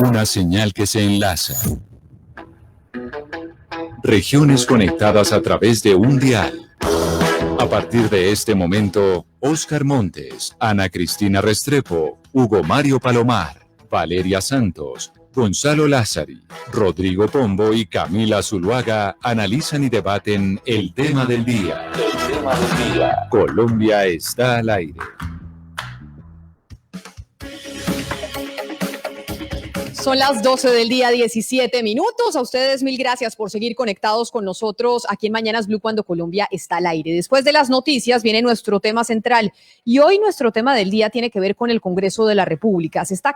Una señal que se enlaza. Regiones conectadas a través de un dial. A partir de este momento, Óscar Montes, Ana Cristina Restrepo, Hugo Mario Palomar, Valeria Santos, Gonzalo Lázari, Rodrigo Pombo y Camila Zuluaga analizan y debaten el tema del día. El tema del día. Colombia está al aire. Son las 12 del día, 17 minutos. A ustedes mil gracias por seguir conectados con nosotros aquí en Mañanas Blue cuando Colombia está al aire. Después de las noticias viene nuestro tema central y hoy nuestro tema del día tiene que ver con el Congreso de la República. Se está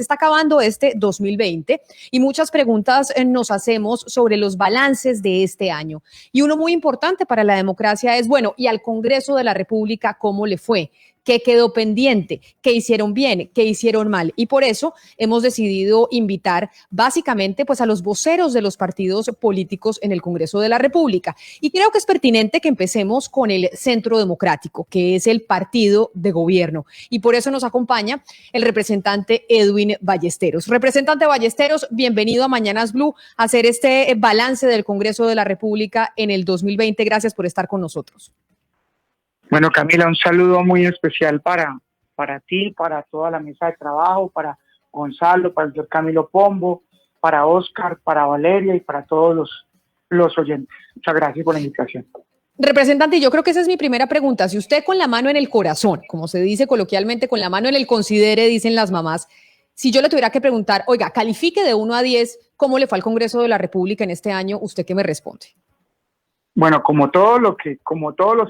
acabando este 2020 y muchas preguntas nos hacemos sobre los balances de este año. Y uno muy importante para la democracia es, bueno, ¿y al Congreso de la República cómo le fue? ¿Qué quedó pendiente? ¿Qué hicieron bien? ¿Qué hicieron mal? Y por eso hemos decidido invitar básicamente pues a los voceros de los partidos políticos en el Congreso de la República. Y creo que es pertinente que empecemos con el Centro Democrático, que es el partido de gobierno. Y por eso nos acompaña el representante Edwin Ballesteros. Representante Ballesteros, bienvenido a Mañanas Blue a hacer este balance del Congreso de la República en el 2020. Gracias por estar con nosotros. Bueno, Camila, un saludo muy especial para ti, para toda la mesa de trabajo, para Gonzalo, para el señor Camilo Pombo, para Óscar, para Valeria y para todos los oyentes. Muchas gracias por la invitación. Representante, yo creo que esa es mi primera pregunta. Si usted con la mano en el corazón, como se dice coloquialmente, con la mano en el considere, dicen las mamás, si yo le tuviera que preguntar, oiga, califique de 1 a 10, ¿cómo le fue al Congreso de la República en este año? ¿Usted qué me responde? Bueno, como todos los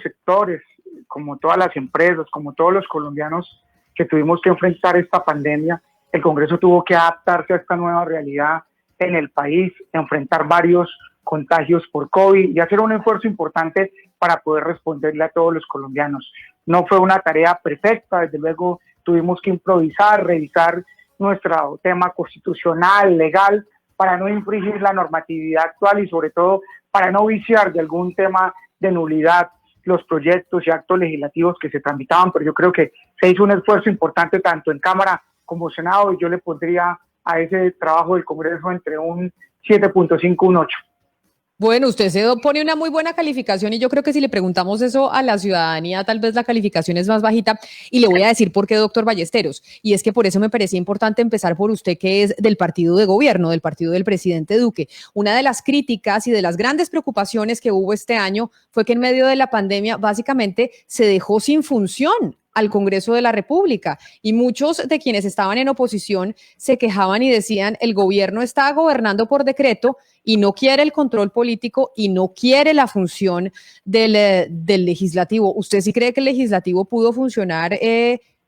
sectores, como todas las empresas, como todos los colombianos que tuvimos que enfrentar esta pandemia, el Congreso tuvo que adaptarse a esta nueva realidad en el país, enfrentar varios contagios por COVID y hacer un esfuerzo importante para poder responderle a todos los colombianos. No fue una tarea perfecta, desde luego tuvimos que improvisar, revisar nuestro tema constitucional, legal, para no infringir la normatividad actual y sobre todo para no viciar de algún tema de nulidad los proyectos y actos legislativos que se tramitaban, pero yo creo que se hizo un esfuerzo importante tanto en Cámara como Senado y yo le pondría a ese trabajo del Congreso entre un 7.5 y un 8. Bueno, usted se pone una muy buena calificación y yo creo que si le preguntamos eso a la ciudadanía, tal vez la calificación es más bajita. Y le voy a decir por qué, doctor Ballesteros. Y es que por eso me parecía importante empezar por usted, que es del partido de gobierno, del partido del presidente Duque. Una de las críticas y de las grandes preocupaciones que hubo este año fue que en medio de la pandemia básicamente se dejó sin función al Congreso de la República y muchos de quienes estaban en oposición se quejaban y decían el gobierno está gobernando por decreto y no quiere el control político y no quiere la función del legislativo. ¿Usted sí cree que el legislativo pudo funcionar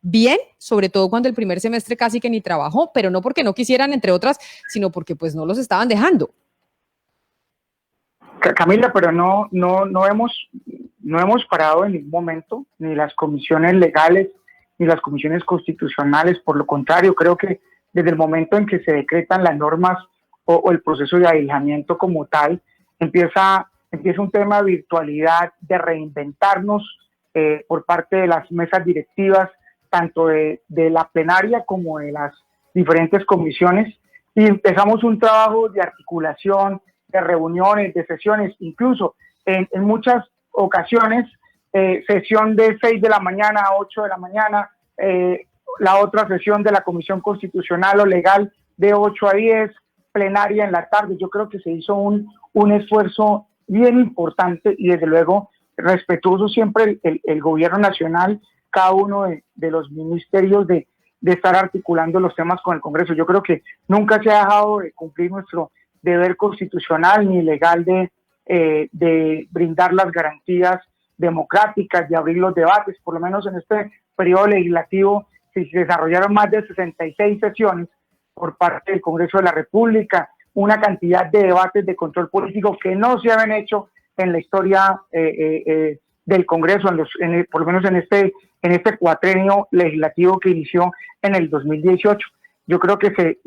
bien, sobre todo cuando el primer semestre casi que ni trabajó, pero no porque no quisieran, entre otras, sino porque pues no los estaban dejando? Camila, pero no hemos parado en ningún momento, ni las comisiones legales, ni las comisiones constitucionales. Por lo contrario, creo que desde el momento en que se decretan las normas o el proceso de aislamiento como tal, empieza un tema de virtualidad, de reinventarnos por parte de las mesas directivas, tanto de la plenaria como de las diferentes comisiones, y empezamos un trabajo de articulación, de reuniones, de sesiones, incluso en muchas ocasiones, sesión de 6 de la mañana a 8 de la mañana, la otra sesión de la Comisión Constitucional o Legal de 8 a 10, plenaria en la tarde. Yo creo que se hizo un esfuerzo bien importante y desde luego respetuoso siempre el gobierno nacional, cada uno de los ministerios de estar articulando los temas con el Congreso. Yo creo que nunca se ha dejado de cumplir nuestro deber constitucional ni legal de brindar las garantías democráticas, de abrir los debates. Por lo menos en este periodo legislativo se desarrollaron más de 66 sesiones por parte del Congreso de la República, una cantidad de debates de control político que no se habían hecho en la historia del Congreso, por lo menos en este cuatrenio legislativo que inició en el 2018. Yo creo que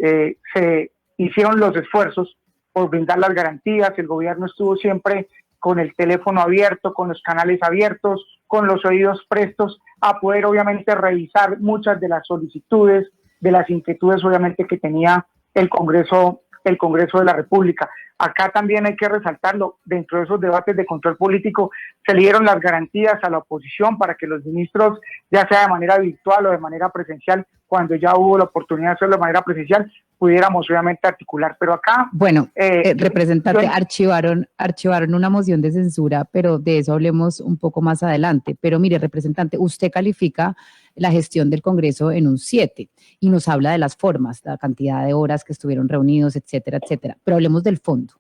se hicieron los esfuerzos por brindar las garantías. El gobierno estuvo siempre con el teléfono abierto, con los canales abiertos, con los oídos prestos a poder obviamente revisar muchas de las solicitudes, de las inquietudes obviamente que tenía el Congreso de la República. Acá también hay que resaltarlo, dentro de esos debates de control político se le dieron las garantías a la oposición para que los ministros, ya sea de manera virtual o de manera presencial, cuando ya hubo la oportunidad de hacerlo de manera presencial, pudiéramos obviamente articular. Pero acá... Bueno, representante, archivaron una moción de censura, pero de eso hablemos un poco más adelante. Pero mire, representante, usted califica la gestión del Congreso en un 7 y nos habla de las formas, la cantidad de horas que estuvieron reunidos, etcétera, etcétera. Pero hablemos del fondo.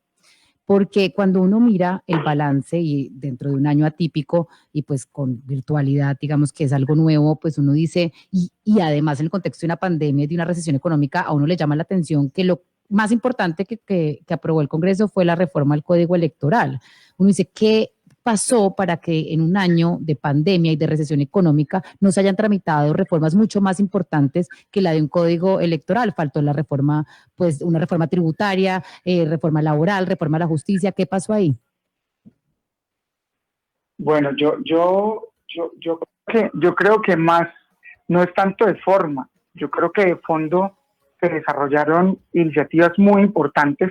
Porque cuando uno mira el balance y dentro de un año atípico y pues con virtualidad, digamos que es algo nuevo, pues uno dice, y además en el contexto de una pandemia y de una recesión económica, a uno le llama la atención que lo más importante que aprobó el Congreso fue la reforma al Código Electoral. Uno dice, ¿qué pasó para que en un año de pandemia y de recesión económica no se hayan tramitado reformas mucho más importantes que la de un código electoral? Faltó la reforma, pues una reforma tributaria, reforma laboral, reforma a la justicia. ¿Qué pasó ahí? Bueno, yo creo que más no es tanto de forma, yo creo que de fondo se desarrollaron iniciativas muy importantes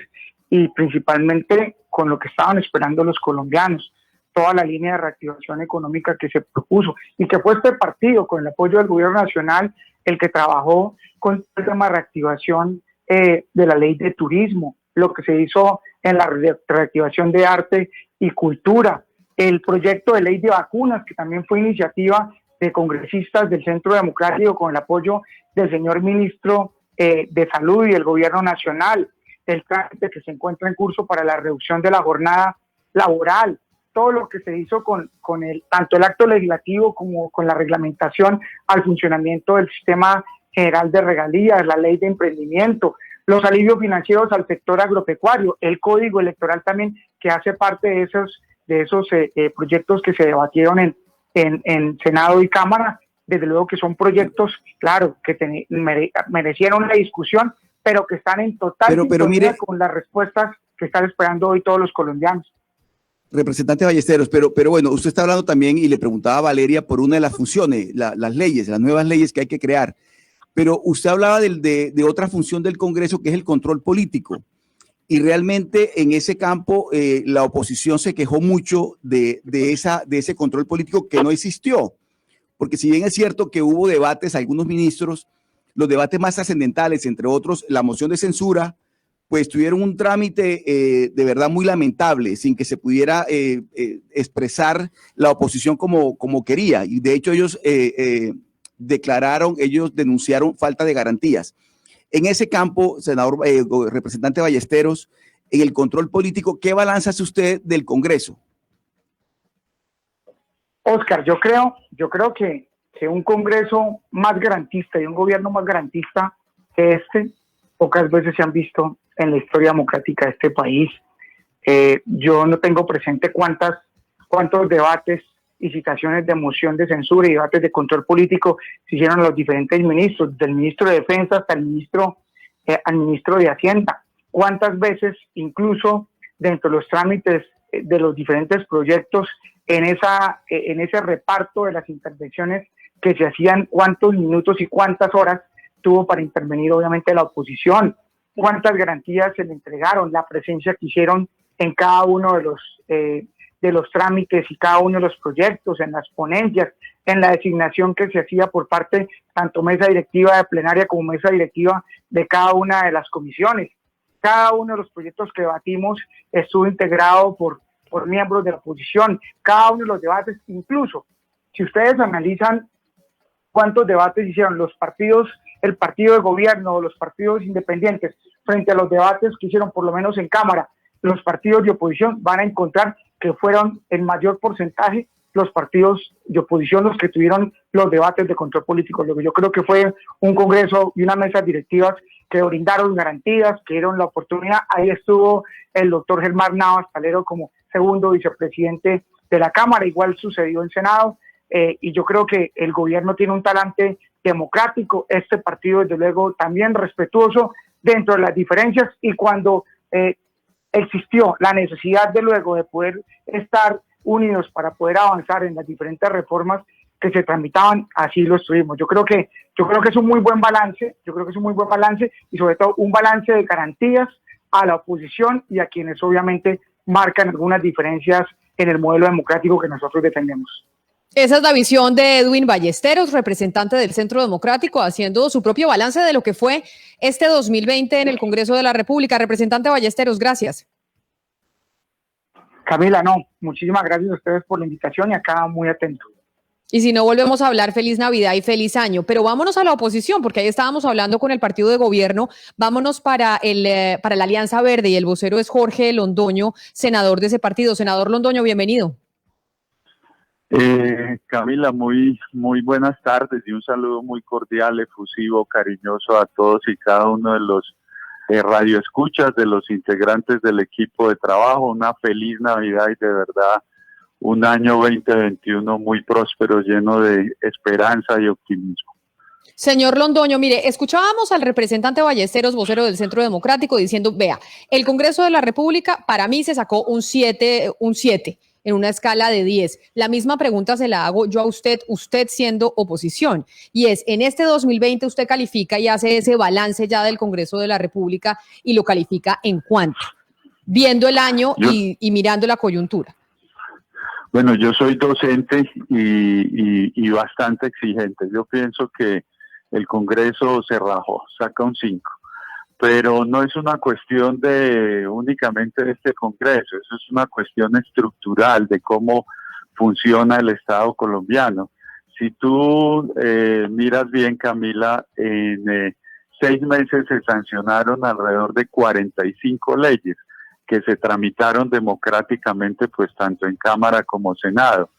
y principalmente con lo que estaban esperando los colombianos, toda la línea de reactivación económica que se propuso y que fue este partido con el apoyo del gobierno nacional el que trabajó con el tema de reactivación de la ley de turismo, lo que se hizo en la reactivación de arte y cultura, el proyecto de ley de vacunas que también fue iniciativa de congresistas del Centro Democrático con el apoyo del señor ministro de Salud y el gobierno nacional, el trámite que se encuentra en curso para la reducción de la jornada laboral, todo lo que se hizo con tanto el acto legislativo como con la reglamentación al funcionamiento del sistema general de regalías, la ley de emprendimiento, los alivios financieros al sector agropecuario, el código electoral también que hace parte de esos proyectos que se debatieron en Senado y Cámara. Desde luego que son proyectos, claro, que merecieron una discusión, pero que están en total sintonía con las respuestas que están esperando hoy todos los colombianos. Representante Ballesteros, pero bueno, usted está hablando también y le preguntaba a Valeria por una de las funciones, las leyes, las nuevas leyes que hay que crear, pero usted hablaba de otra función del Congreso que es el control político y realmente en ese campo la oposición se quejó mucho de ese control político que no existió, porque si bien es cierto que hubo debates, algunos ministros, los debates más trascendentales, entre otros la moción de censura, pues tuvieron un trámite de verdad muy lamentable, sin que se pudiera expresar la oposición como quería. Y de hecho ellos denunciaron falta de garantías. En ese campo, senador, representante Ballesteros, en el control político, ¿qué balance hace usted del Congreso? Oscar, yo creo que un Congreso más garantista y un gobierno más garantista que pocas veces se han visto en la historia democrática de este país. Yo no tengo presente cuántos debates y citaciones de moción de censura y debates de control político se hicieron a los diferentes ministros, del ministro de Defensa hasta el al ministro de Hacienda. Cuántas veces, incluso dentro de los trámites de los diferentes proyectos, en ese reparto de las intervenciones que se hacían, cuántos minutos y cuántas horas tuvo para intervenir obviamente la oposición, cuántas garantías se le entregaron, la presencia que hicieron en cada uno de los trámites y cada uno de los proyectos, en las ponencias, en la designación que se hacía por parte tanto mesa directiva de plenaria como mesa directiva de cada una de las comisiones. Cada uno de los proyectos que debatimos estuvo integrado por miembros de la oposición, cada uno de los debates, incluso si ustedes analizan cuántos debates hicieron los partidos, el partido de gobierno o los partidos independientes frente a los debates que hicieron por lo menos en Cámara, los partidos de oposición, van a encontrar que fueron en mayor porcentaje los partidos de oposición los que tuvieron los debates de control político. Lo que yo creo que fue un Congreso y unas mesas directivas que brindaron garantías, que dieron la oportunidad. Ahí estuvo el doctor Germán Navas Calero como segundo vicepresidente de la Cámara, igual sucedió en Senado, y yo creo que el gobierno tiene un talante democrático, este partido desde luego también respetuoso dentro de las diferencias, y cuando existió la necesidad de luego de poder estar unidos para poder avanzar en las diferentes reformas que se tramitaban, así lo estuvimos. Yo creo que es un muy buen balance, y sobre todo un balance de garantías a la oposición y a quienes obviamente marcan algunas diferencias en el modelo democrático que nosotros defendemos. Esa es la visión de Edwin Ballesteros, representante del Centro Democrático, haciendo su propio balance de lo que fue este 2020 en el Congreso de la República. Representante Ballesteros, gracias. Camila, no, muchísimas gracias a ustedes por la invitación y acá muy atento. Y si no volvemos a hablar, feliz Navidad y feliz año. Pero vámonos a la oposición, porque ahí estábamos hablando con el partido de gobierno. Vámonos para la Alianza Verde, y el vocero es Jorge Londoño, senador de ese partido. Senador Londoño, bienvenido. Camila, muy buenas tardes y un saludo muy cordial, efusivo, cariñoso a todos y cada uno de los radioescuchas, de los integrantes del equipo de trabajo. Una feliz Navidad y de verdad un año 2021 muy próspero, lleno de esperanza y optimismo. Señor Londoño, mire, escuchábamos al representante Ballesteros, vocero del Centro Democrático, diciendo, vea, el Congreso de la República para mí se sacó un 7 en una escala de 10. La misma pregunta se la hago yo a usted siendo oposición, y es, en este 2020 usted califica y hace ese balance ya del Congreso de la República y lo califica en cuánto, viendo el año y mirando la coyuntura. Bueno, yo soy docente y bastante exigente. Yo pienso que el Congreso se rajó, saca un 5. Pero no es una cuestión únicamente de este Congreso, eso es una cuestión estructural de cómo funciona el Estado colombiano. Si tú miras bien, Camila, en 6 meses se sancionaron alrededor de 45 leyes que se tramitaron democráticamente, pues tanto en Cámara como Senado.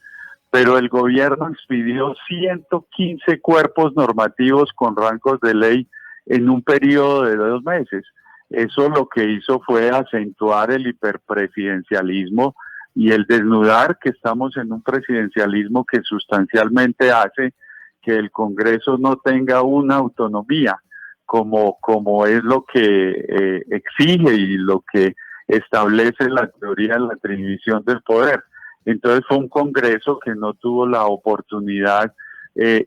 Pero el gobierno expidió 115 cuerpos normativos con rangos de ley en un periodo de 2 meses. Eso lo que hizo fue acentuar el hiperpresidencialismo y el desnudar que estamos en un presidencialismo que sustancialmente hace que el Congreso no tenga una autonomía, como es lo que exige y lo que establece la teoría de la división del poder. Entonces fue un Congreso que no tuvo la oportunidad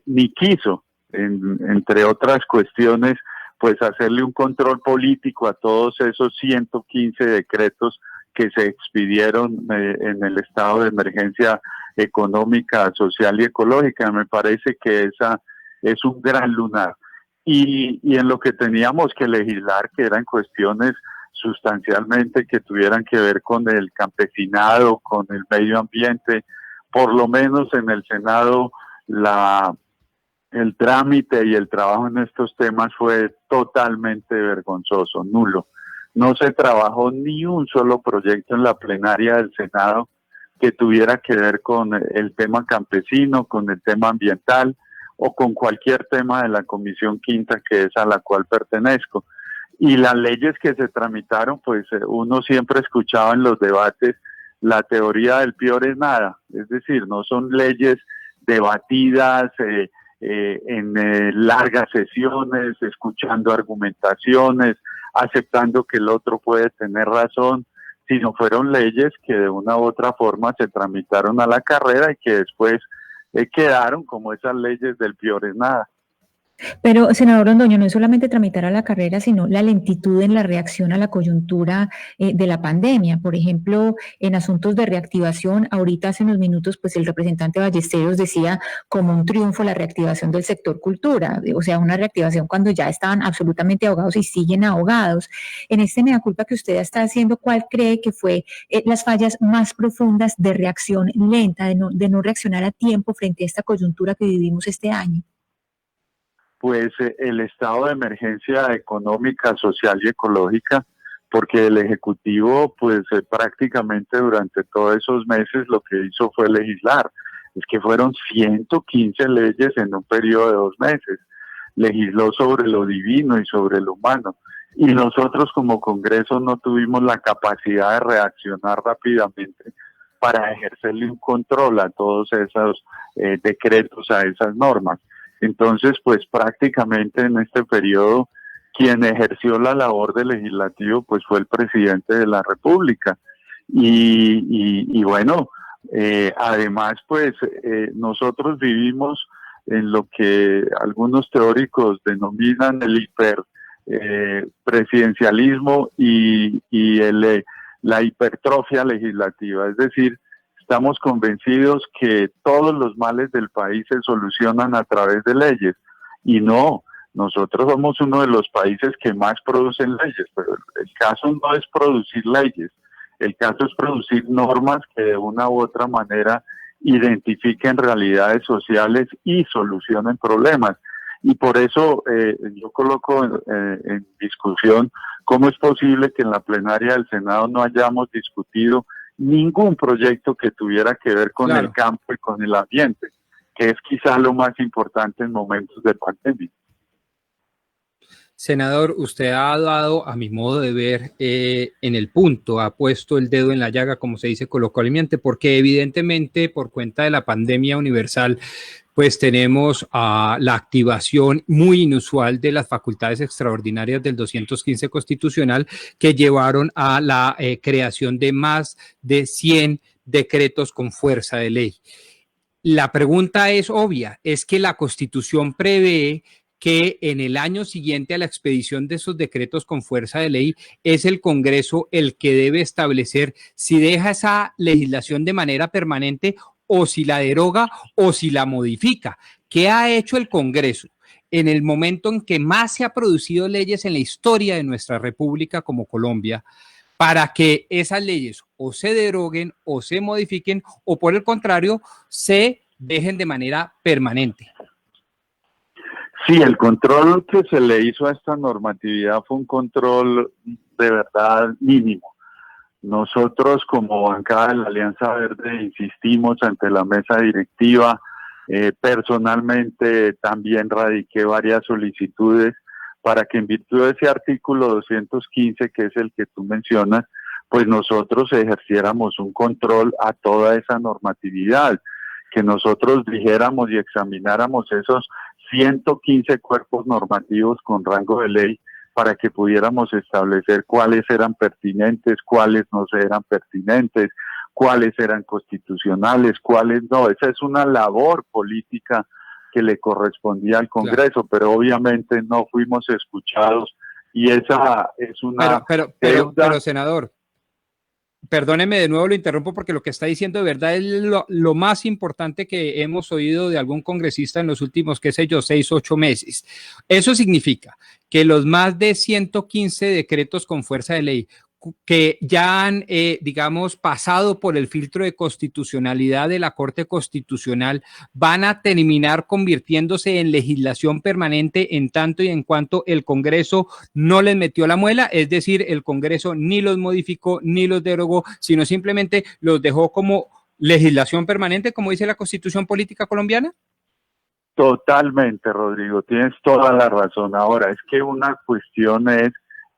ni quiso, entre otras cuestiones, pues hacerle un control político a todos esos 115 decretos que se expidieron en el estado de emergencia económica, social y ecológica. Me parece que esa es un gran lunar. Y en lo que teníamos que legislar, que eran cuestiones sustancialmente que tuvieran que ver con el campesinado, con el medio ambiente, por lo menos en el Senado el trámite y el trabajo en estos temas fue totalmente vergonzoso, nulo. No se trabajó ni un solo proyecto en la plenaria del Senado que tuviera que ver con el tema campesino, con el tema ambiental o con cualquier tema de la Comisión Quinta, que es a la cual pertenezco. Y las leyes que se tramitaron, pues uno siempre escuchaba en los debates la teoría del peor es nada, es decir, no son leyes debatidas en largas sesiones, escuchando argumentaciones, aceptando que el otro puede tener razón, sino fueron leyes que de una u otra forma se tramitaron a la carrera y que después quedaron como esas leyes del peor es nada. Pero, senador Londoño, no es solamente tramitar a la carrera, sino la lentitud en la reacción a la coyuntura de la pandemia. Por ejemplo, en asuntos de reactivación, ahorita hace unos minutos, pues el representante Ballesteros decía como un triunfo la reactivación del sector cultura, o sea, una reactivación cuando ya estaban absolutamente ahogados y siguen ahogados. En este mea culpa que usted está haciendo, ¿cuál cree que fue las fallas más profundas de reacción lenta, de no reaccionar a tiempo frente a esta coyuntura que vivimos este año? Pues el estado de emergencia económica, social y ecológica, porque el Ejecutivo pues prácticamente durante todos esos meses lo que hizo fue legislar. Es que fueron 115 leyes en un periodo de 2 meses. Legisló sobre lo divino y sobre lo humano. Y nosotros como Congreso no tuvimos la capacidad de reaccionar rápidamente para ejercerle un control a todos esos decretos, a esas normas. Entonces, pues prácticamente en este periodo quien ejerció la labor de legislativo pues fue el presidente de la República. Y bueno, Además, pues nosotros vivimos en lo que algunos teóricos denominan el presidencialismo y la hipertrofia legislativa, es decir, estamos convencidos que todos los males del país se solucionan a través de leyes, y no, nosotros somos uno de los países que más producen leyes, pero el caso no es producir leyes, el caso es producir normas que de una u otra manera identifiquen realidades sociales y solucionen problemas. Y por eso yo coloco en discusión cómo es posible que en la plenaria del Senado no hayamos discutido ningún proyecto que tuviera que ver con el campo y con el ambiente, que es quizá lo más importante en momentos de pandemia. Senador, usted ha dado, a mi modo de ver, en el punto, ha puesto el dedo en la llaga, como se dice coloquialmente, porque evidentemente por cuenta de la pandemia universal, pues tenemos la activación muy inusual de las facultades extraordinarias del 215 constitucional que llevaron a la creación de más de 100 decretos con fuerza de ley. La pregunta es obvia, es que la Constitución prevé que en el año siguiente a la expedición de esos decretos con fuerza de ley es el Congreso el que debe establecer si deja esa legislación de manera permanente o si la deroga o si la modifica. ¿Qué ha hecho el Congreso en el momento en que más se ha producido leyes en la historia de nuestra República como Colombia para que esas leyes o se deroguen o se modifiquen o por el contrario se dejen de manera permanente? Sí, el control que se le hizo a esta normatividad fue un control de verdad mínimo. Nosotros como bancada de la Alianza Verde insistimos ante la mesa directiva, personalmente también radiqué varias solicitudes para que en virtud de ese artículo 215, que es el que tú mencionas, pues nosotros ejerciéramos un control a toda esa normatividad, que nosotros dijéramos y examináramos esos 115 cuerpos normativos con rango de ley para que pudiéramos establecer cuáles eran pertinentes, cuáles no eran pertinentes, cuáles eran constitucionales, cuáles no. Esa es una labor política que le correspondía al Congreso, pero obviamente no fuimos escuchados y esa es una... Pero senador, perdóneme de nuevo, lo interrumpo porque lo que está diciendo de verdad es lo más importante que hemos oído de algún congresista en los últimos, qué sé yo, 6, 8 meses. Eso significa que los más de 115 decretos con fuerza de ley que ya han, digamos, pasado por el filtro de constitucionalidad de la Corte Constitucional van a terminar convirtiéndose en legislación permanente en tanto y en cuanto el Congreso no les metió la muela, es decir, el Congreso ni los modificó ni los derogó, sino simplemente los dejó como legislación permanente, como dice la Constitución Política Colombiana. Totalmente, Rodrigo, tienes toda la razón. Ahora, es que una cuestión es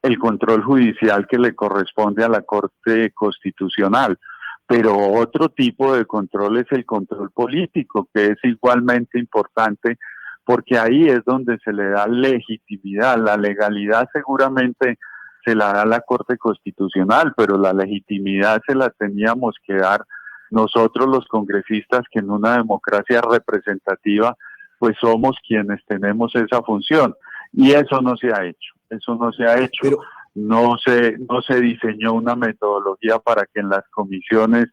el control judicial que le corresponde a la Corte Constitucional, pero otro tipo de control es el control político, que es igualmente importante, porque ahí es donde se le da legitimidad. La legalidad seguramente se la da la Corte Constitucional, pero la legitimidad se la teníamos que dar nosotros los congresistas, que en una democracia representativa pues somos quienes tenemos esa función, y eso no se ha hecho. Eso no se ha hecho, pero no se diseñó una metodología para que en las comisiones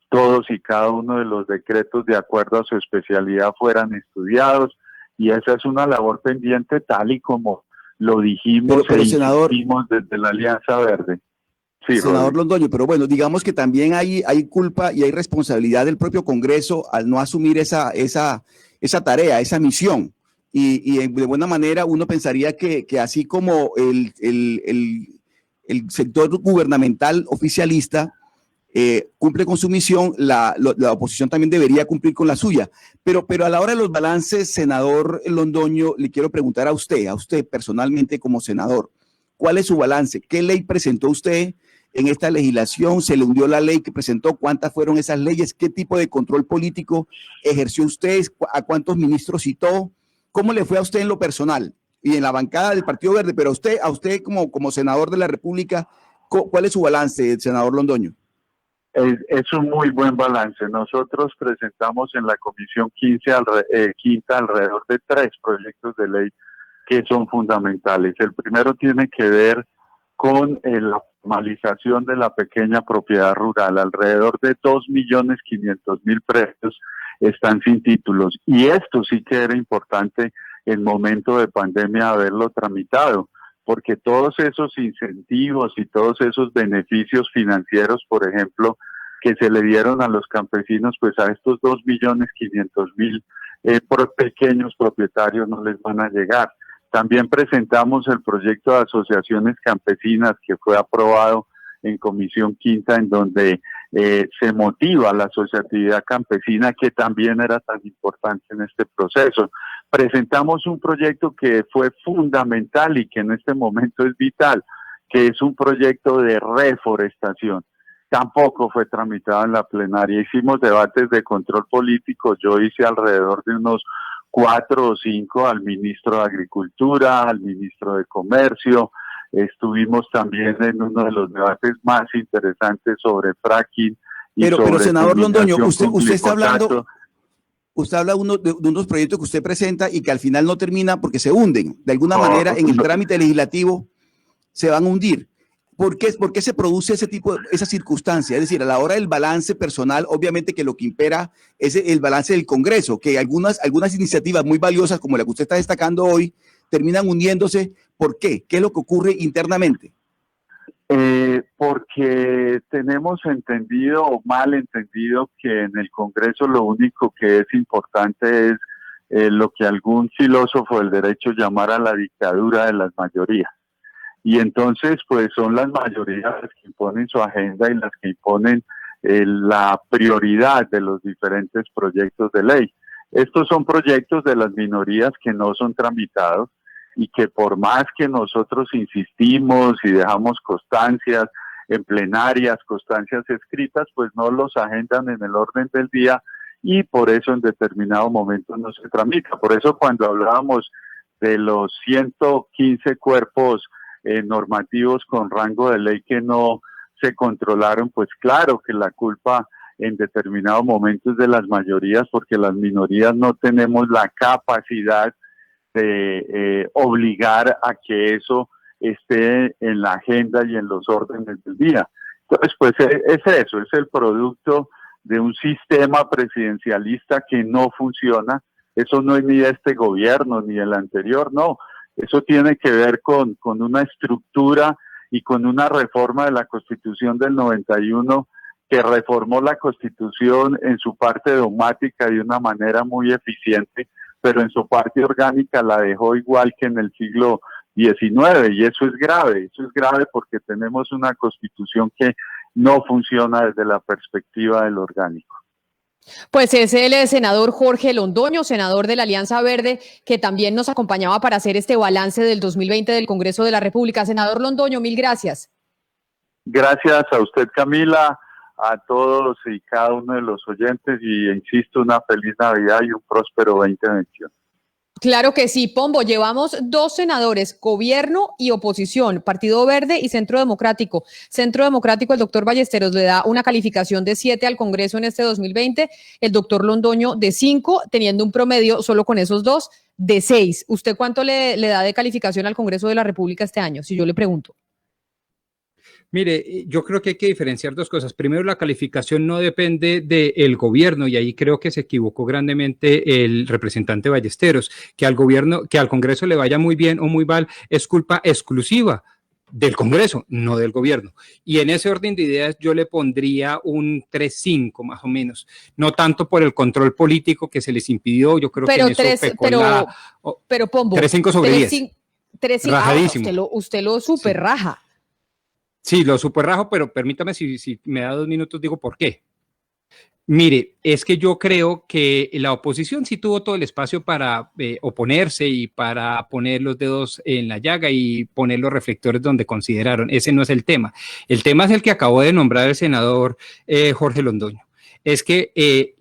todos y cada uno de los decretos de acuerdo a su especialidad fueran estudiados, y esa es una labor pendiente tal y como lo dijimos pero senador, desde la Alianza Verde. Sí, senador Londoño, pero bueno, digamos que también hay culpa y hay responsabilidad del propio Congreso al no asumir esa tarea, esa misión. Y de buena manera uno pensaría que así como el sector gubernamental oficialista cumple con su misión, la oposición también debería cumplir con la suya. Pero a la hora de los balances, senador Londoño, le quiero preguntar a usted personalmente como senador, ¿cuál es su balance? ¿Qué ley presentó usted en esta legislación? ¿Se le hundió la ley que presentó? ¿Cuántas fueron esas leyes? ¿Qué tipo de control político ejerció usted? ¿A cuántos ministros citó? ¿Cómo le fue a usted en lo personal y en la bancada del Partido Verde? Pero a usted como senador de la República, ¿cuál es su balance, senador Londoño? Es un muy buen balance. Nosotros presentamos en la Comisión Quinta alrededor de 3 proyectos de ley que son fundamentales. El primero tiene que ver con la formalización de la pequeña propiedad rural. Alrededor de 2.500.000 predios están sin títulos. Y esto sí que era importante en momento de pandemia haberlo tramitado, porque todos esos incentivos y todos esos beneficios financieros, por ejemplo, que se le dieron a los campesinos, pues a estos 2.500.000 pequeños propietarios no les van a llegar. También presentamos el proyecto de asociaciones campesinas que fue aprobado en Comisión Quinta, en donde se motiva la asociatividad campesina, que también era tan importante en este proceso. Presentamos un proyecto que fue fundamental y que en este momento es vital, que es un proyecto de reforestación. Tampoco fue tramitado en la plenaria. Hicimos debates de control político. Yo hice alrededor de unos 4 o 5 al ministro de Agricultura, al ministro de Comercio. Estuvimos también en uno de los debates más interesantes sobre fracking. Pero senador Londoño, usted está hablando, usted habla de unos proyectos que usted presenta y que al final no termina porque se hunden. De alguna manera en el trámite legislativo se van a hundir. ¿Por qué se produce esa circunstancia? Es decir, a la hora del balance personal, obviamente que lo que impera es el balance del Congreso, que algunas iniciativas muy valiosas, como la que usted está destacando hoy, terminan hundiéndose. ¿Por qué? ¿Qué es lo que ocurre internamente? Porque tenemos entendido o mal entendido que en el Congreso lo único que es importante es lo que algún filósofo del derecho llamara la dictadura de las mayorías. Y entonces, pues son las mayorías las que imponen su agenda y las que imponen la prioridad de los diferentes proyectos de ley. Estos son proyectos de las minorías que no son tramitados y que por más que nosotros insistimos y dejamos constancias en plenarias, constancias escritas, pues no los agendan en el orden del día y por eso en determinado momento no se tramita. Por eso cuando hablábamos de los 115 cuerpos normativos con rango de ley que no se controlaron, pues claro que la culpa en determinados momentos de las mayorías, porque las minorías no tenemos la capacidad de obligar a que eso esté en la agenda y en los órdenes del día. Entonces, pues es eso, es el producto de un sistema presidencialista que no funciona. Eso no es ni de este gobierno ni del anterior, no. Eso tiene que ver con una estructura y con una reforma de la Constitución del 91 que reformó la Constitución en su parte dogmática de una manera muy eficiente, pero en su parte orgánica la dejó igual que en el siglo XIX, y eso es grave porque tenemos una Constitución que no funciona desde la perspectiva del orgánico. Pues es el senador Jorge Londoño, senador de la Alianza Verde, que también nos acompañaba para hacer este balance del 2020 del Congreso de la República. Senador Londoño, mil gracias. Gracias a usted, Camila, a todos y cada uno de los oyentes, y insisto, una feliz Navidad y un próspero 2021. Claro que sí, Pombo. Llevamos 2 senadores, gobierno y oposición, Partido Verde y Centro Democrático. Centro Democrático, el doctor Ballesteros le da una calificación de 7 al Congreso en este 2020, el doctor Londoño de 5, teniendo un promedio solo con esos 2 de 6. ¿Usted cuánto le da de calificación al Congreso de la República este año? Si yo le pregunto. Mire, yo creo que hay que diferenciar 2 cosas. Primero, la calificación no depende del gobierno, y ahí creo que se equivocó grandemente el representante Ballesteros. Que al gobierno, que al Congreso le vaya muy bien o muy mal, es culpa exclusiva del Congreso, no del gobierno. Y en ese orden de ideas yo le pondría un 3.5 más o menos. No tanto por el control político que se les impidió, yo creo pero que en eso pero Pombo, 3.5 sobre 10. 3.5, Rajadísimo. Usted lo super raja. Sí, lo superrajo, pero permítame, si me da 2 minutos, digo por qué. Mire, es que yo creo que la oposición sí tuvo todo el espacio para oponerse y para poner los dedos en la llaga y poner los reflectores donde consideraron. Ese no es el tema. El tema es el que acabó de nombrar el senador Jorge Londoño. Es que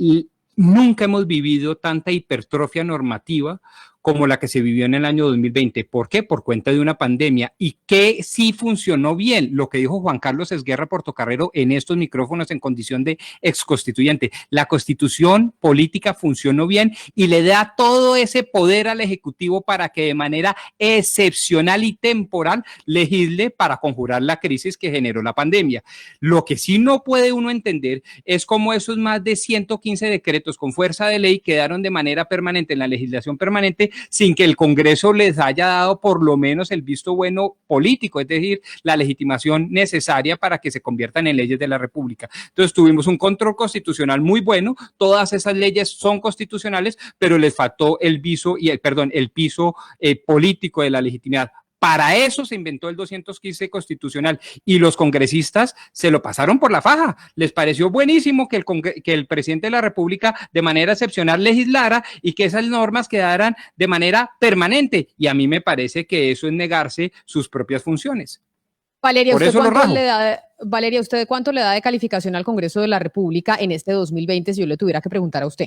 nunca hemos vivido tanta hipertrofia normativa como la que se vivió en el año 2020. ¿Por qué? Por cuenta de una pandemia. ¿Y qué sí funcionó bien? Lo que dijo Juan Carlos Esguerra Portocarrero en estos micrófonos en condición de exconstituyente. La constitución política funcionó bien y le da todo ese poder al Ejecutivo para que de manera excepcional y temporal legisle para conjurar la crisis que generó la pandemia. Lo que sí no puede uno entender es cómo esos más de 115 decretos con fuerza de ley quedaron de manera permanente en la legislación permanente sin que el Congreso les haya dado por lo menos el visto bueno político, es decir, la legitimación necesaria para que se conviertan en leyes de la República. Entonces tuvimos un control constitucional muy bueno, todas esas leyes son constitucionales, pero les faltó el piso político de la legitimidad. Para eso se inventó el 215 constitucional y los congresistas se lo pasaron por la faja. Les pareció buenísimo que el presidente de la República de manera excepcional legislara y que esas normas quedaran de manera permanente. Y a mí me parece que eso es negarse sus propias funciones. Valeria, ¿usted cuánto le da de calificación al Congreso de la República en este 2020 si yo le tuviera que preguntar a usted?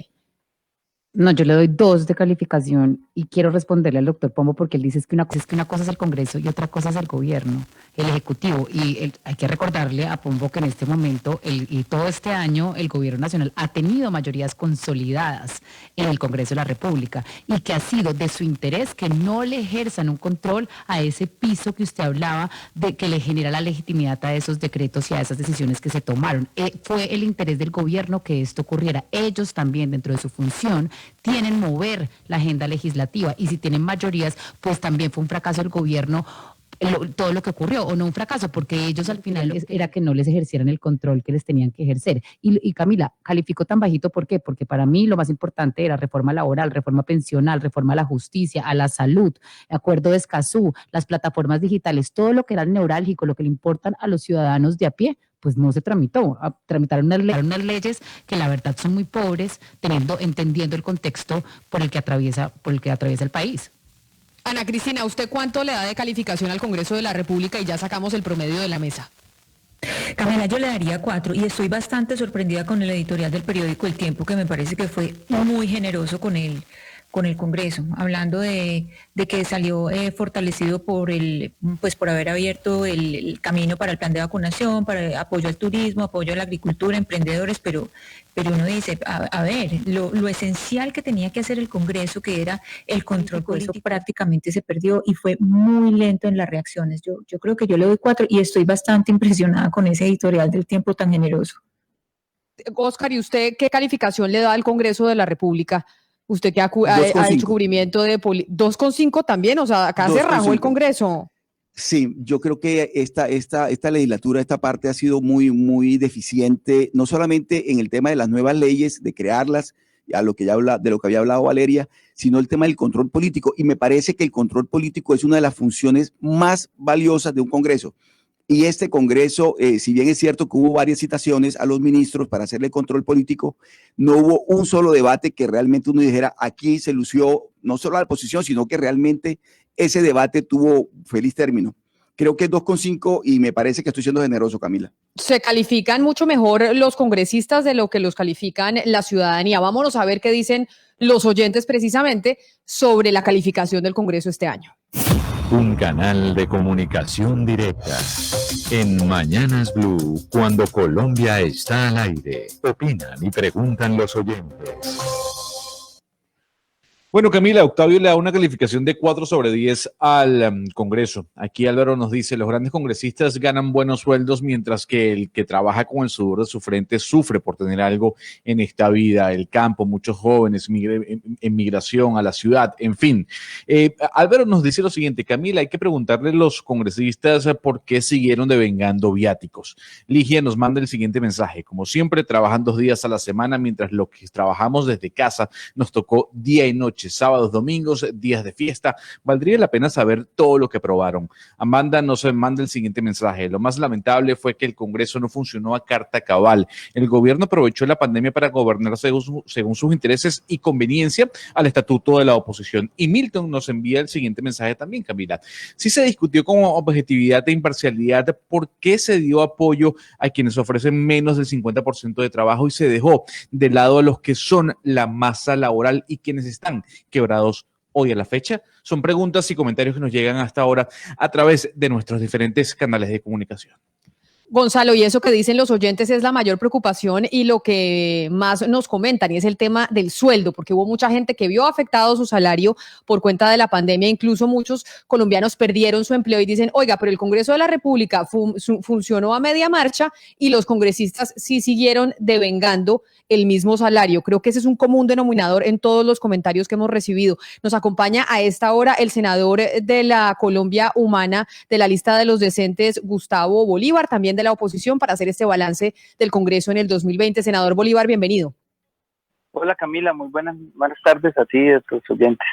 No, yo le doy 2 de calificación y quiero responderle al doctor Pombo porque él dice que una cosa es el Congreso y otra cosa es el gobierno, el Ejecutivo. Y hay que recordarle a Pombo que en este momento y todo este año el Gobierno Nacional ha tenido mayorías consolidadas en el Congreso de la República y que ha sido de su interés que no le ejerzan un control a ese piso que usted hablaba de que le genera la legitimidad a esos decretos y a esas decisiones que se tomaron. Fue el interés del gobierno que esto ocurriera. Ellos también, dentro de su función, tienen mover la agenda legislativa y si tienen mayorías, pues también fue un fracaso del gobierno todo lo que ocurrió, o no un fracaso, porque ellos al final era que no les ejercieran el control que les tenían que ejercer. Y Camila, calificó tan bajito, ¿por qué? Porque para mí lo más importante era reforma laboral, reforma pensional, reforma a la justicia, a la salud, acuerdo de Escazú, las plataformas digitales, todo lo que era neurálgico, lo que le importan a los ciudadanos de a pie, pues no se tramitó. Tramitaron unas leyes que la verdad son muy pobres, entendiendo el contexto por el que atraviesa el país. Ana Cristina, ¿usted cuánto le da de calificación al Congreso de la República y ya sacamos el promedio de la mesa? Camila, yo le daría 4 y estoy bastante sorprendida con el editorial del periódico El Tiempo, que me parece que fue muy generoso con el Congreso, hablando de que salió fortalecido por haber abierto el camino para el plan de vacunación, para apoyo al turismo, apoyo a la agricultura, emprendedores, pero uno dice, a ver, lo esencial que tenía que hacer el Congreso, que era el control político, prácticamente se perdió y fue muy lento en las reacciones. Yo creo que yo le doy 4 y estoy bastante impresionada con ese editorial del Tiempo tan generoso. Oscar, ¿y usted qué calificación le da al Congreso de la República? Usted que ha hecho cubrimiento de 2,5 también, o sea, acá se rajó el Congreso. Sí, yo creo que esta legislatura, esta parte ha sido muy, muy deficiente, no solamente en el tema de las nuevas leyes, de crearlas, de lo que había hablado Valeria, sino el tema del control político. Y me parece que el control político es una de las funciones más valiosas de un Congreso. Y este Congreso, si bien es cierto que hubo varias citaciones a los ministros para hacerle control político, no hubo un solo debate que realmente uno dijera, aquí se lució no solo a la oposición, sino que realmente ese debate tuvo feliz término. Creo que es 2,5 y me parece que estoy siendo generoso, Camila. Se califican mucho mejor los congresistas de lo que los califican la ciudadanía. Vámonos a ver qué dicen los oyentes precisamente sobre la calificación del Congreso este año. Un canal de comunicación directa. En Mañanas Blue, cuando Colombia está al aire, opinan y preguntan los oyentes. Bueno, Camila, Octavio le da una calificación de 4/10 al Congreso. Aquí Álvaro nos dice, los grandes congresistas ganan buenos sueldos, mientras que el que trabaja con el sudor de su frente sufre por tener algo en esta vida. El campo, muchos jóvenes, emigración a la ciudad, en fin. Álvaro nos dice lo siguiente, Camila, hay que preguntarle a los congresistas por qué siguieron devengando viáticos. Ligia nos manda el siguiente mensaje, como siempre, trabajan 2 días a la semana, mientras lo que trabajamos desde casa nos tocó día y noche, sábados, domingos, días de fiesta. Valdría la pena saber todo lo que probaron. Amanda nos manda el siguiente mensaje. Lo más lamentable fue que el Congreso no funcionó a carta cabal. El gobierno aprovechó la pandemia para gobernar según sus intereses y conveniencia al estatuto de la oposición. Y Milton nos envía el siguiente mensaje también, Camila. Sí se discutió con objetividad e imparcialidad por qué se dio apoyo a quienes ofrecen menos del 50% de trabajo y se dejó de lado a los que son la masa laboral y quienes están quebrados hoy a la fecha? Son preguntas y comentarios que nos llegan hasta ahora a través de nuestros diferentes canales de comunicación. Gonzalo, y eso que dicen los oyentes es la mayor preocupación y lo que más nos comentan, y es el tema del sueldo, porque hubo mucha gente que vio afectado su salario por cuenta de la pandemia, incluso muchos colombianos perdieron su empleo y dicen, oiga, pero el Congreso de la República funcionó a media marcha y los congresistas sí siguieron devengando el mismo salario. Creo que ese es un común denominador en todos los comentarios que hemos recibido. Nos acompaña a esta hora el senador de la Colombia Humana de la lista de los decentes, Gustavo Bolívar, también de la oposición, para hacer este balance del Congreso en el 2020. Senador Bolívar, bienvenido. Hola Camila, muy buenas tardes a ti y a tus oyentes.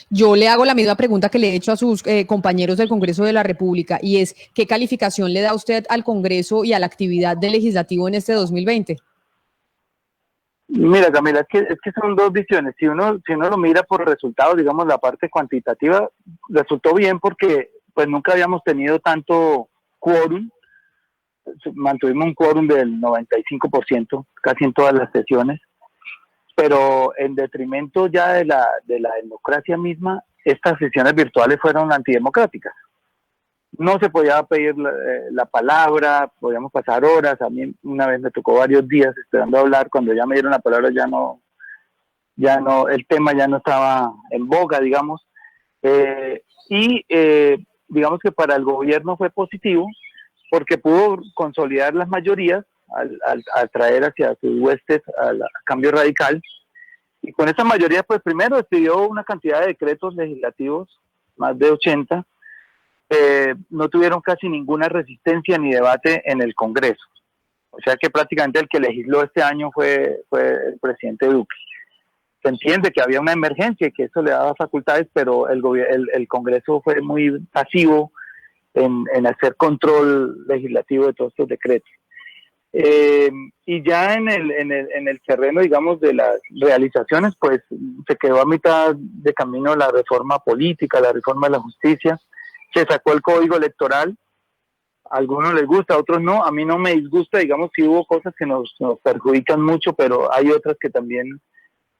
Yo le hago la misma pregunta que le he hecho a sus compañeros del Congreso de la República, y es, ¿qué calificación le da usted al Congreso y a la actividad del legislativo en este 2020? Mira Camila, es que son dos visiones. Si uno lo mira por resultados, digamos la parte cuantitativa, resultó bien porque pues nunca habíamos tenido tanto quórum. Mantuvimos un quórum del 95% casi en todas las sesiones, pero en detrimento ya de la democracia misma, estas sesiones virtuales fueron antidemocráticas. No se podía pedir la palabra, podíamos pasar horas. A mí una vez me tocó varios días esperando hablar. Cuando ya me dieron la palabra ya no, el tema ya no estaba en boga, digamos. Digamos que para el gobierno fue positivo porque pudo consolidar las mayorías al atraer hacia sus huestes al cambio radical. Y con esa mayoría, pues primero expidió una cantidad de decretos legislativos, más de 80, no tuvieron casi ninguna resistencia ni debate en el Congreso. O sea que prácticamente el que legisló este año fue el presidente Duque. Se entiende que había una emergencia y que eso le daba facultades, pero el Congreso fue muy pasivo en hacer control legislativo de todos estos decretos. Y ya en el terreno, digamos, de las realizaciones, pues se quedó a mitad de camino la reforma política, la reforma de la justicia. Se sacó el código electoral, a algunos les gusta, a otros no. A mí no me disgusta, digamos, sí hubo cosas que nos perjudican mucho, pero hay otras que también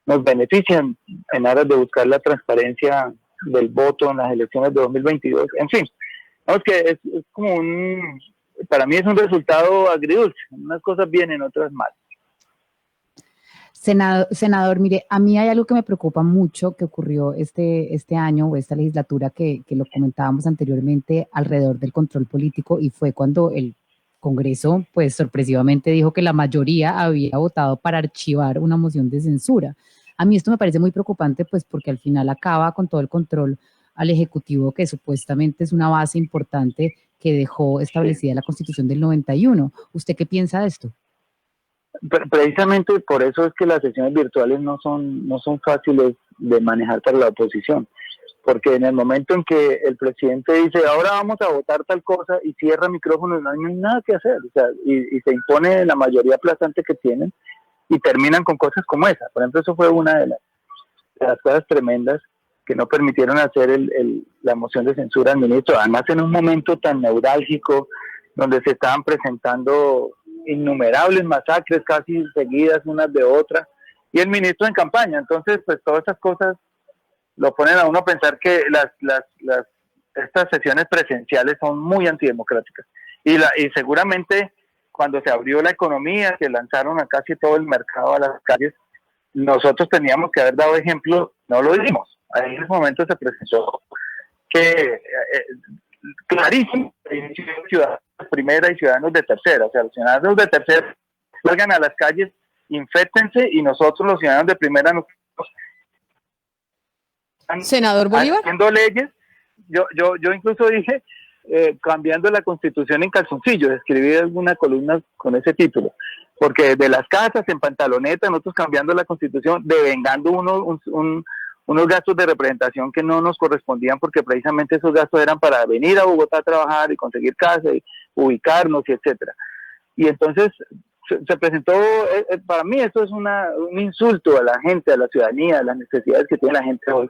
nos benefician en aras de buscar la transparencia del voto en las elecciones de 2022. En fin, vamos que es como para mí es un resultado agridulce. Unas cosas vienen, otras mal. Senador, mire, a mí hay algo que me preocupa mucho que ocurrió este año o esta legislatura que lo comentábamos anteriormente alrededor del control político, y fue cuando el Congreso, pues sorpresivamente dijo que la mayoría había votado para archivar una moción de censura. A mí esto me parece muy preocupante, pues porque al final acaba con todo el control al Ejecutivo, que supuestamente es una base importante que dejó establecida la Constitución del 91. ¿Usted qué piensa de esto? Precisamente por eso es que las sesiones virtuales no son fáciles de manejar para la oposición, porque en el momento en que el presidente dice ahora vamos a votar tal cosa y cierra micrófonos, no hay nada que hacer, o sea, y se impone la mayoría aplastante que tienen y terminan con cosas como esa. Por ejemplo, eso fue una de las cosas tremendas que no permitieron hacer la moción de censura al ministro, además en un momento tan neurálgico donde se estaban presentando innumerables masacres casi seguidas unas de otras y el ministro en campaña. Entonces pues todas esas cosas lo ponen a uno a pensar que estas sesiones presenciales son muy antidemocráticas y seguramente cuando se abrió la economía, que lanzaron a casi todo el mercado a las calles, nosotros teníamos que haber dado ejemplo, no lo dimos. Ahí en ese momento se presentó que clarísimo, ciudadanos de primera y ciudadanos de tercera, o sea, los ciudadanos de tercera salgan a las calles, inféctense y nosotros los ciudadanos de primera nos Senador Bolívar, haciendo leyes. Yo incluso dije cambiando la Constitución en calzoncillos, escribí alguna columna con ese título, porque de las casas en pantaloneta, nosotros cambiando la Constitución, devengando unos gastos de representación que no nos correspondían, porque precisamente esos gastos eran para venir a Bogotá a trabajar y conseguir casa y ubicarnos y etcétera. Y entonces se presentó, para mí eso es un insulto a la gente, a la ciudadanía, a las necesidades que tiene la gente hoy,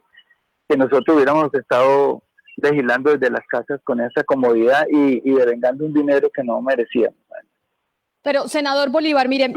que nosotros hubiéramos estado legislando desde las casas con esa comodidad y devengando un dinero que no merecíamos. Pero, senador Bolívar, miren,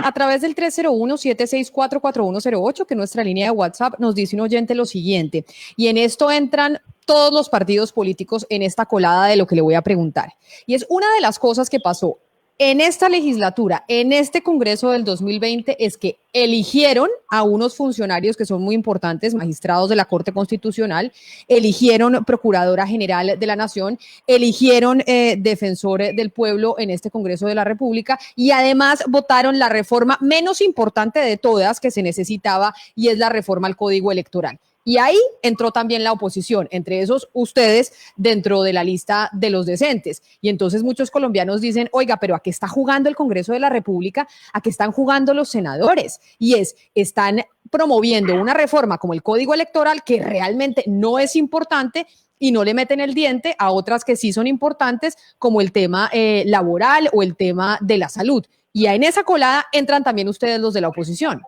a través del 301-764-4108, que es nuestra línea de WhatsApp, nos dice un oyente lo siguiente, y en esto entran todos los partidos políticos en esta colada de lo que le voy a preguntar. Y es una de las cosas que pasó en esta legislatura, en este Congreso del 2020, es que eligieron a unos funcionarios que son muy importantes, magistrados de la Corte Constitucional, eligieron Procuradora General de la Nación, eligieron Defensor del Pueblo en este Congreso de la República y además votaron la reforma menos importante de todas que se necesitaba y es la reforma al Código Electoral. Y ahí entró también la oposición, entre esos ustedes dentro de la lista de los decentes. Y entonces muchos colombianos dicen, oiga, pero ¿a qué está jugando el Congreso de la República? ¿A qué están jugando los senadores? Y están promoviendo una reforma como el Código Electoral que realmente no es importante y no le meten el diente a otras que sí son importantes, como el tema laboral o el tema de la salud. Y en esa colada entran también ustedes los de la oposición.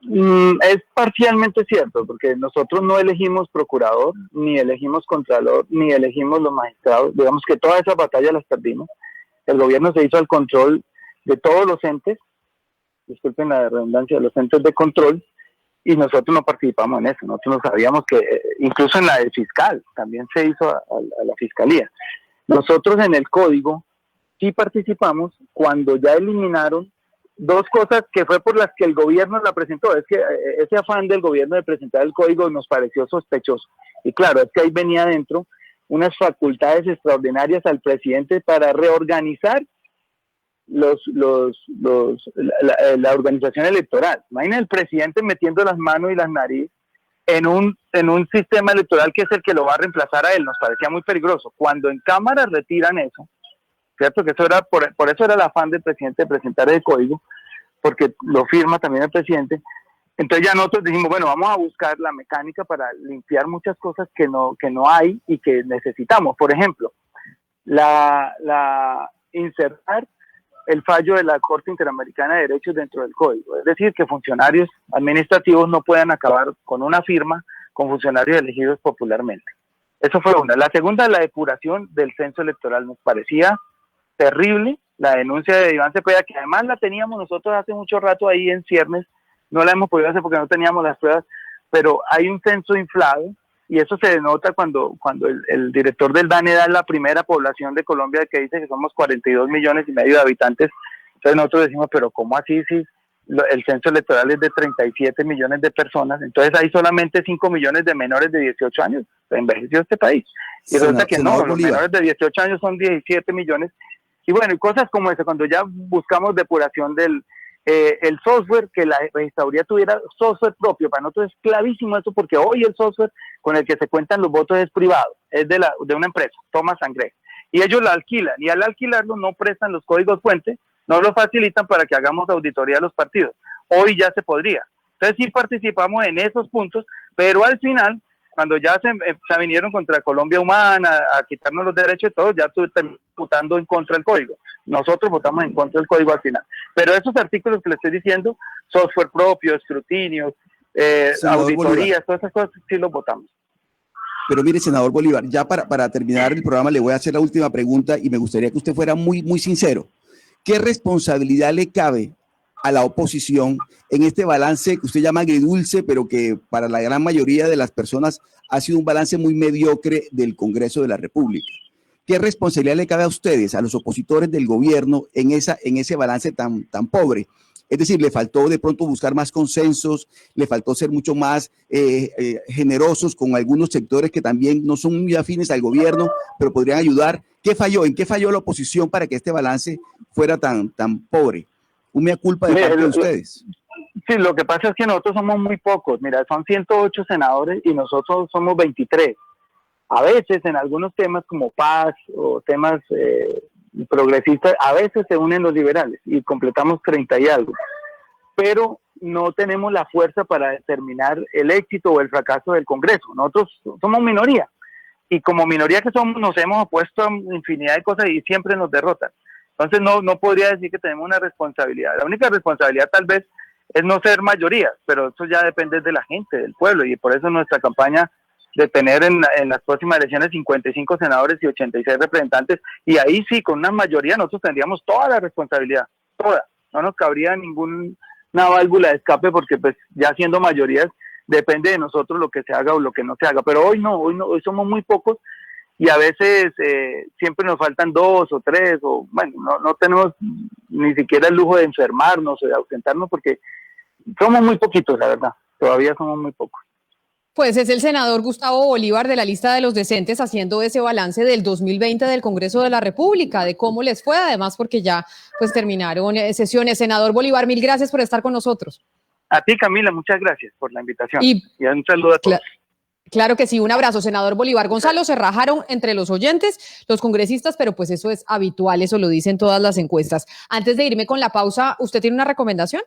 Es parcialmente cierto, porque nosotros no elegimos procurador, ni elegimos contralor, ni elegimos los magistrados. Digamos que todas esas batallas las perdimos. El gobierno se hizo al control de todos los entes, disculpen la redundancia, de los entes de control, y nosotros no participamos en eso. Nosotros no sabíamos que, incluso en la del fiscal, también se hizo a la fiscalía. Nosotros en el código sí participamos cuando ya eliminaron dos cosas que fue por las que el gobierno la presentó. Es que ese afán del gobierno de presentar el código nos pareció sospechoso. Y claro, es que ahí venía adentro unas facultades extraordinarias al presidente para reorganizar la organización electoral. Imagina el presidente metiendo las manos y las narices en un sistema electoral que es el que lo va a reemplazar a él. Nos parecía muy peligroso. Cuando en Cámara retiran eso, ¿cierto? Que eso era por eso era el afán del presidente de presentar el código, porque lo firma también el presidente. Entonces ya nosotros dijimos, bueno, vamos a buscar la mecánica para limpiar muchas cosas que no hay y que necesitamos. Por ejemplo, insertar el fallo de la Corte Interamericana de Derechos dentro del código. Es decir, que funcionarios administrativos no puedan acabar con una firma con funcionarios elegidos popularmente. Eso fue una. La segunda, la depuración del censo electoral. Nos parecía terrible la denuncia de Iván Cepeda, que además la teníamos nosotros hace mucho rato ahí en ciernes, no la hemos podido hacer porque no teníamos las pruebas, pero hay un censo inflado y eso se denota cuando el director del DANE da la primera población de Colombia que dice que somos 42 millones y medio de habitantes. Entonces nosotros decimos, pero ¿cómo así si el censo electoral es de 37 millones de personas? Entonces hay solamente 5 millones de menores de 18 años, envejeció este país. Y resulta que no, los menores de 18 años son 17 millones. Y bueno, y cosas como esa, cuando ya buscamos depuración del el software, que la registraduría tuviera software propio. Para nosotros es clavísimo eso, porque hoy el software con el que se cuentan los votos es privado, es de una empresa, Thomas & Gray, y ellos la alquilan, y al alquilarlo no prestan los códigos fuente, no lo facilitan para que hagamos auditoría a los partidos. Hoy ya se podría. Entonces sí participamos en esos puntos, pero al final, cuando ya se vinieron contra Colombia Humana a quitarnos los derechos y todo, ya están votando en contra del código. Nosotros votamos en contra del código al final. Pero esos artículos que le estoy diciendo, software propio, escrutinio, auditorías, todas esas cosas, sí los votamos. Pero mire, senador Bolívar, ya para terminar el programa le voy a hacer la última pregunta y me gustaría que usted fuera muy, muy sincero. ¿Qué responsabilidad le cabe a la oposición en este balance que usted llama agridulce, pero que para la gran mayoría de las personas ha sido un balance muy mediocre del Congreso de la República? ¿Qué responsabilidad le cabe a ustedes, a los opositores del gobierno, en ese balance tan pobre? Es decir, le faltó de pronto buscar más consensos, le faltó ser mucho más generosos con algunos sectores que también no son muy afines al gobierno, pero podrían ayudar. ¿Qué falló? ¿En qué falló la oposición para que este balance fuera tan pobre? Un mea culpa de parte de ustedes. Sí, lo que pasa es que nosotros somos muy pocos. Mira, son 108 senadores y nosotros somos 23. A veces en algunos temas como paz o temas progresistas, a veces se unen los liberales y completamos 30 y algo. Pero no tenemos la fuerza para determinar el éxito o el fracaso del Congreso. Nosotros somos minoría. Y como minoría que somos, nos hemos opuesto a infinidad de cosas y siempre nos derrotan. Entonces no podría decir que tenemos una responsabilidad. La única responsabilidad tal vez es no ser mayoría, pero eso ya depende de la gente, del pueblo, y por eso nuestra campaña de tener en las próximas elecciones 55 senadores y 86 representantes, y ahí sí, con una mayoría nosotros tendríamos toda la responsabilidad, toda, no nos cabría ninguna válvula de escape, porque pues ya siendo mayorías depende de nosotros lo que se haga o lo que no se haga, pero hoy no, hoy somos muy pocos, y a veces siempre nos faltan 2 o 3, o bueno, no tenemos ni siquiera el lujo de enfermarnos o de ausentarnos, porque somos muy poquitos, la verdad, todavía somos muy pocos. Pues es el senador Gustavo Bolívar de la lista de los decentes haciendo ese balance del 2020 del Congreso de la República, de cómo les fue, además porque ya pues terminaron sesiones. Senador Bolívar, mil gracias por estar con nosotros. A ti, Camila, muchas gracias por la invitación y un saludo a todos. Claro que sí, un abrazo, senador Bolívar. Gonzalo, se rajaron entre los oyentes, los congresistas, pero pues eso es habitual, eso lo dicen todas las encuestas. Antes de irme con la pausa, ¿usted tiene una recomendación?